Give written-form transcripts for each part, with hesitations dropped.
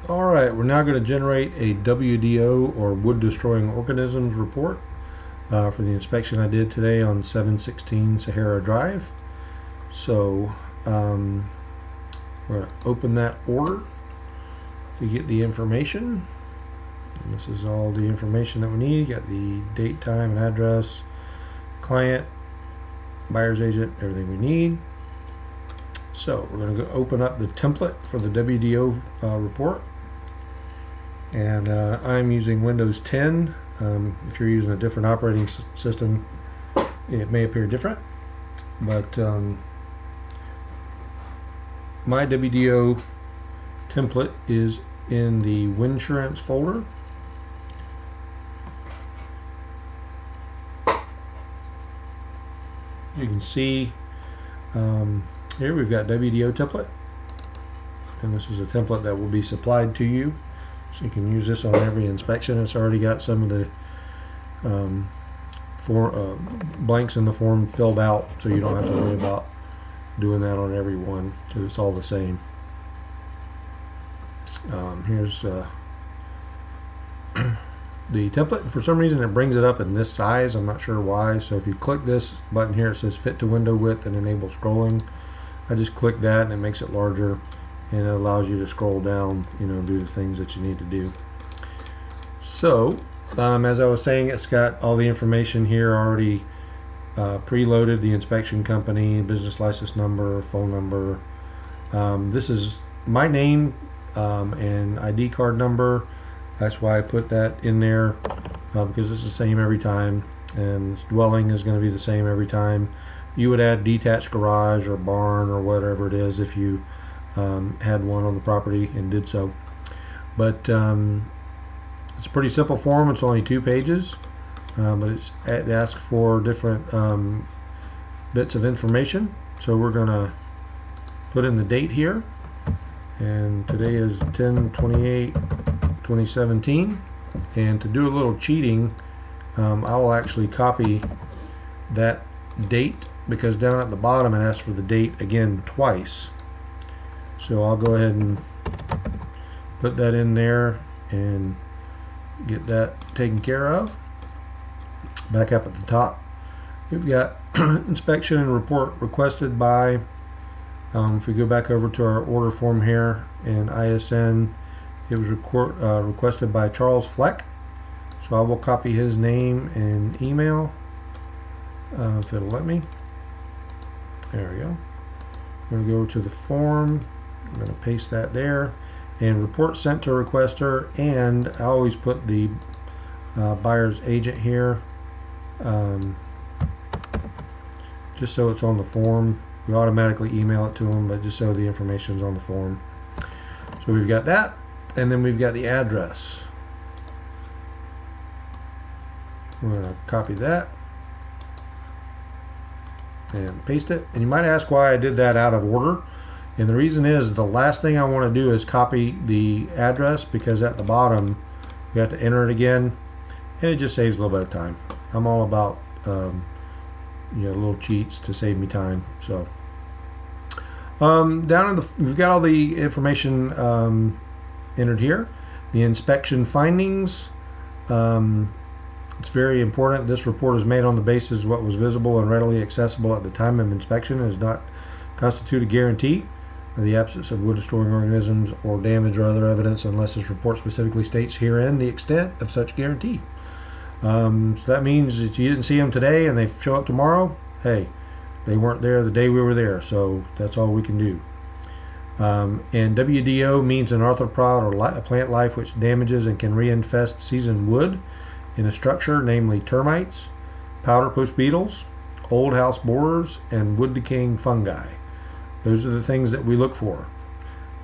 Alright, we're now going to generate a WDO or wood destroying organisms report for the inspection I did today on 716 Sahara Drive. So we're going to open that order to get the information. And this is all the information that we need. Got the date, time, and address, client, buyer's agent, everything we need. So we're going to go open up the template for the WDO report. And I'm using Windows 10. If you're using a different operating system, it may appear different. But my WDO template is in the Winsurance folder. You can see here we've got WDO template, and this is a template that will be supplied to you, so you can use this on every inspection. It's already got some of the blanks in the form filled out, so you don't have to worry about doing that on every one, because it's all the same. Here's the template. For some reason it brings it up in this size. I'm not sure why. So if you click this button here, it says fit to window width and enable scrolling. I just click that and it makes it larger, and it allows you to scroll down, do the things that you need to do. So as I was saying, it's got all the information here already preloaded: the inspection company, business license number, phone number. This is my name and ID card number. That's why I put that in there, because it's the same every time, and dwelling is going to be the same every time. You would add detached garage or barn or whatever it is if you had one on the property and did so. But it's a pretty simple form. It's only 2 pages, but it asks for different bits of information. So we're going to put in the date here, and today is 10/28/2017. And to do a little cheating, I will actually copy that date, because down at the bottom it asks for the date again twice. So I'll go ahead and put that in there and get that taken care of. Back up at the top, we've got inspection and report requested by, if we go back over to our order form here in ISN, it was requested by Charles Fleck. So I will copy his name and email, if it'll let me. There we go. I'm going to go to the form. I'm going to paste that there, and report sent to requester. And I always put the buyer's agent here, just so it's on the form. We automatically email it to them, but just so the information's on the form. So we've got that, and then we've got the address. We're going to copy that and paste it. And you might ask why I did that out of order, and the reason is the last thing I want to do is copy the address, because at the bottom we have to enter it again, and it just saves a little bit of time. I'm all about little cheats to save me time. So down in we've got all the information entered here. The inspection findings. It's very important. This report is made on the basis of what was visible and readily accessible at the time of inspection, and does not constitute a guarantee of the absence of wood destroying organisms or damage or other evidence, unless this report specifically states herein the extent of such guarantee. So that means that you didn't see them today and they show up tomorrow, hey, they weren't there the day we were there, so that's all we can do. And WDO means an arthropod or a plant life which damages and can reinfest seasoned wood in a structure, namely termites, powder post beetles, old house borers, and wood decaying fungi. Those are the things that we look for.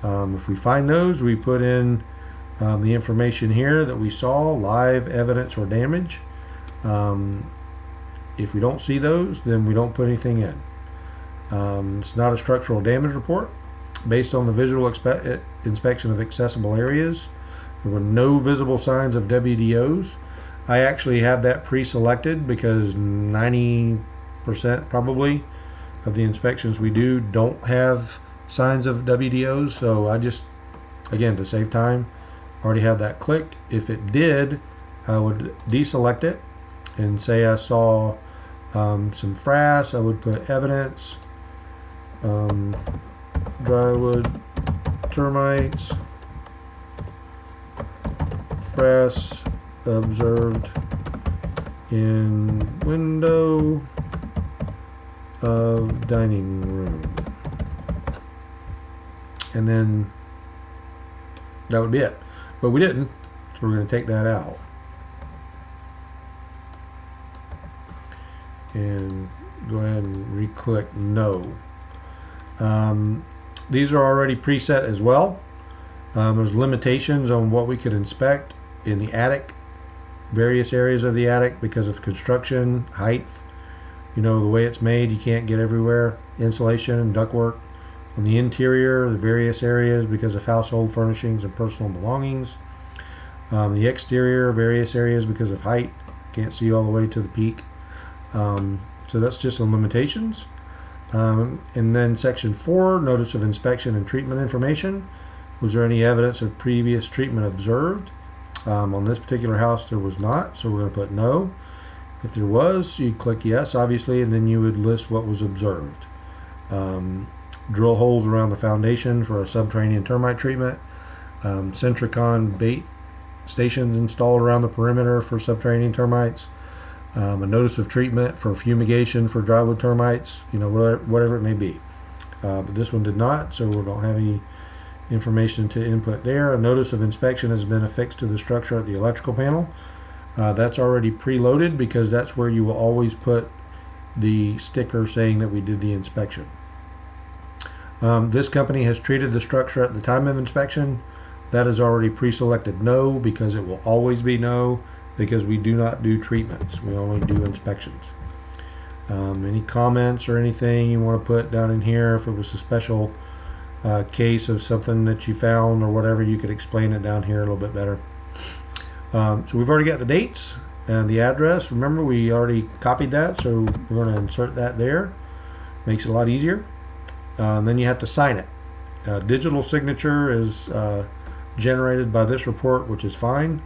If we find those, we put in the information here that we saw, live evidence or damage. If we don't see those, then we don't put anything in. It's not a structural damage report. Based on the visual inspection of accessible areas, there were no visible signs of WDOs. I actually have that pre-selected because 90% probably of the inspections we do don't have signs of WDOs, so I just again, to save time, already have that clicked. If it did, I would deselect it and say I saw some frass. I would put evidence, drywood termites, frass observed in window of dining room, and then that would be it. But we didn't, so we're going to take that out and go ahead and re-click no. These are already preset as well. There's limitations on what we could inspect in the attic, various areas of the attic because of construction, height, the way it's made, you can't get everywhere. Insulation and ductwork. On the interior, the various areas because of household furnishings and personal belongings. The exterior, various areas because of height, can't see all the way to the peak. So that's just some limitations. And then section 4, notice of inspection and treatment information. Was there any evidence of previous treatment observed? On this particular house there was not, so we're going to put no. If there was, you'd click yes, obviously, and then you would list what was observed. Drill holes around the foundation for a subterranean termite treatment. Centricon bait stations installed around the perimeter for subterranean termites. A notice of treatment for fumigation for drywood termites, whatever it may be. But this one did not, so we don't have any information to input there. A notice of inspection has been affixed to the structure at the electrical panel. That's already preloaded because that's where you will always put the sticker saying that we did the inspection. This company has treated the structure at the time of inspection. That is already pre-selected no because it will always be no because we do not do treatments. We only do inspections. Any comments or anything you want to put down in here, if it was a special case of something that you found or whatever, you could explain it down here a little bit better. So we've already got the dates and the address. Remember, we already copied that, so we're going to insert that there. Makes it a lot easier. Then you have to sign it. Digital signature is generated by this report, which is fine.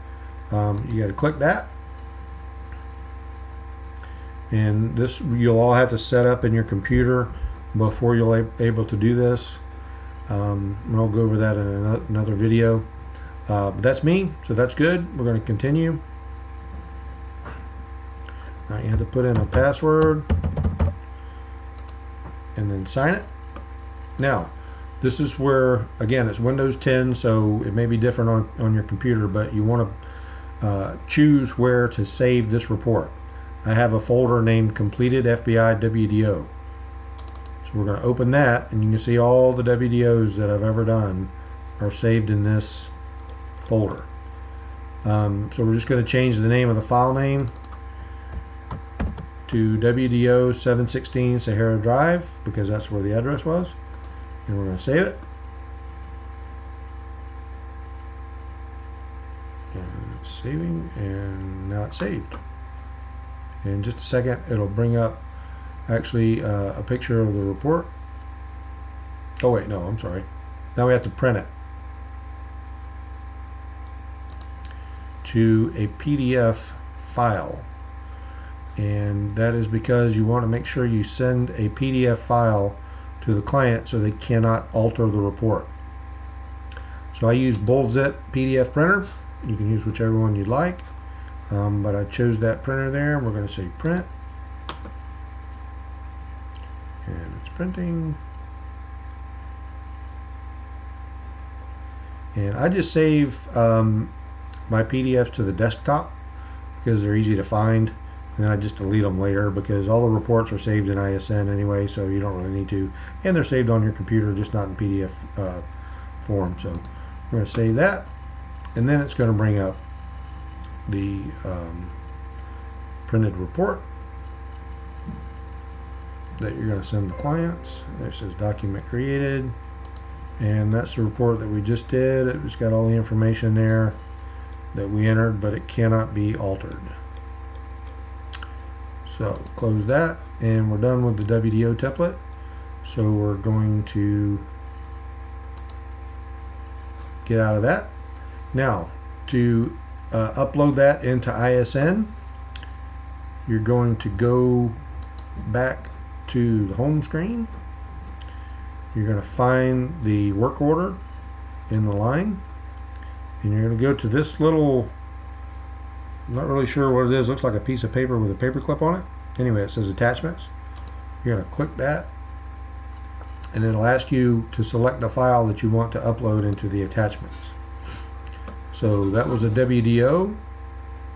You got to click that, and this you'll all have to set up in your computer before you'll be able to do this. And I'll go over that in another video. But that's me, so that's good. We're going to continue. Now you have to put in a password and then sign it. Now this is where, again, it's Windows 10, so it may be different on your computer, but you want to choose where to save this report. I have a folder named completed FBI WDO. So we're going to open that, and you can see all the WDOs that I've ever done are saved in this folder. So we're just going to change the name of the file name to WDO 716 Sahara Drive because that's where the address was, and we're going to save it. And it's saving, and now it's saved. In just a second it'll bring up actually a picture of the report. Oh wait, no, I'm sorry. Now we have to print it to a PDF file, and that is because you want to make sure you send a PDF file to the client so they cannot alter the report. So I use BullZip PDF printer. You can use whichever one you'd like, but I chose that printer there, and we're going to say print, and it's printing. And I just save my PDFs to the desktop because they're easy to find, and then I just delete them later because all the reports are saved in ISN anyway, so you don't really need to, and they're saved on your computer, just not in PDF form. So we're going to save that, and then it's going to bring up the printed report that you're going to send the clients. There it says document created, and that's the report that we just did. It's got all the information there that we entered, but it cannot be altered. So close that, and we're done with the WDO template. So we're going to Get out of that. Now, to upload that into ISN, you're going to go back to the home screen. You're going to find the work order in the line, and you're going to go to this little, I'm not really sure what it is, looks like a piece of paper with a paper clip on it. Anyway, it says attachments. You're going to click that, and it'll ask you to select the file that you want to upload into the attachments. So that was a WDO.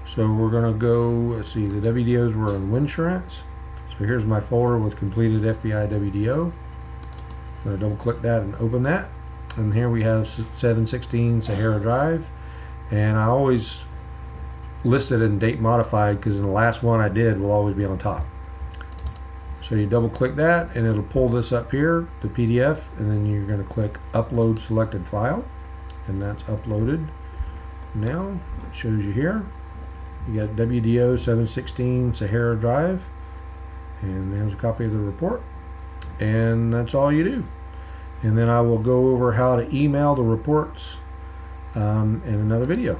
So we're going to go, let's see, the WDOs were in Winsurance. So here's my folder with completed FBI WDO. I'm going to double click that and open that. And here we have 716 Sahara Drive. And I always list it in date modified because in the last one I did will always be on top. So you double click that and it'll pull this up here, the PDF, and then you're going to click upload selected file, and that's uploaded. Now it shows you here. You got WDO 716 Sahara Drive, and there's a copy of the report, and that's all you do. And then I will go over how to email the reports in another video.